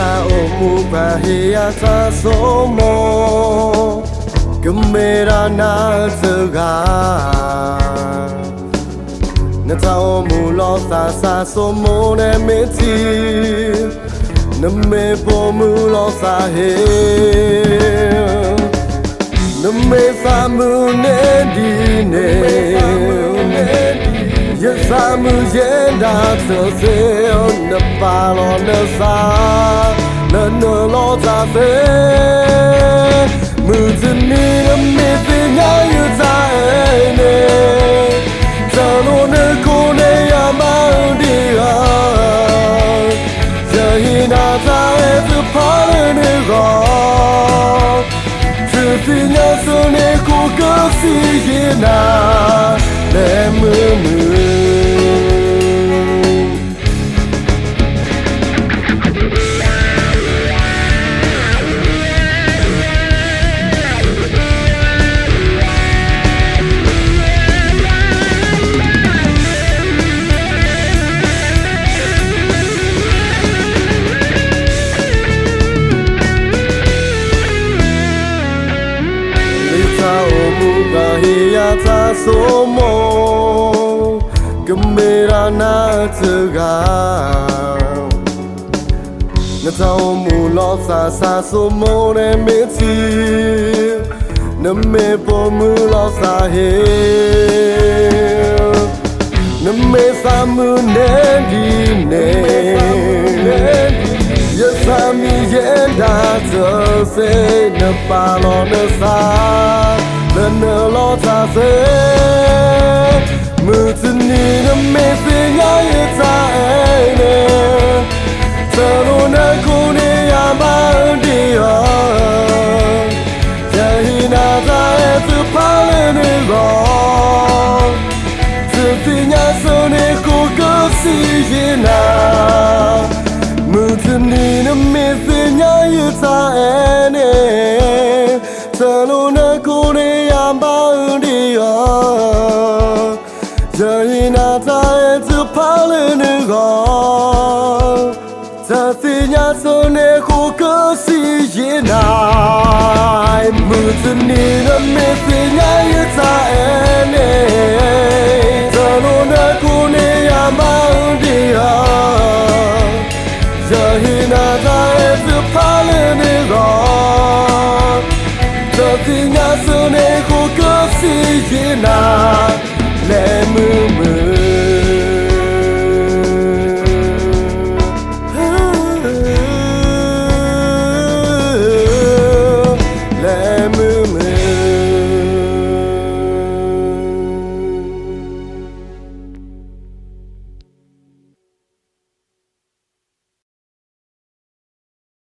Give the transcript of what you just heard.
Lita omu bahia ta somo Gemera na tega Nata omu lo sa somo ne meti Name pomu lo sa he Name samu ne di ne Yesamu yenda se na palo na sa na no lo ta se Mutini na me pinya yu ta ne Tano ne ko ne ya ma di ha Jahina ta e tu pa ne go Tu pinya so ne ko ka si yina le mu Ta somo Gemera na tega Nata omu lo sa somo ne meti Name pomu lo sa he Name samu ne di ne Yesami yenda se na palo na sa Nana lo ta se Mutini na me se ya ye ta ne Tano na ko ne ya ma di ha Jahina ta e tu pa ne go Tu pinya so ne ko ka si yina Mutini na me se ya ye ta ne Tano na ko ne Jahina ta e tu pale ne go Ta sinya so ne ko ka si yina Mutini na me sinya ye ta ne Tano na ko ne ya ma di ha Jahina ta e tu pale ne go Ta sinya so ne ko ka si yina Let me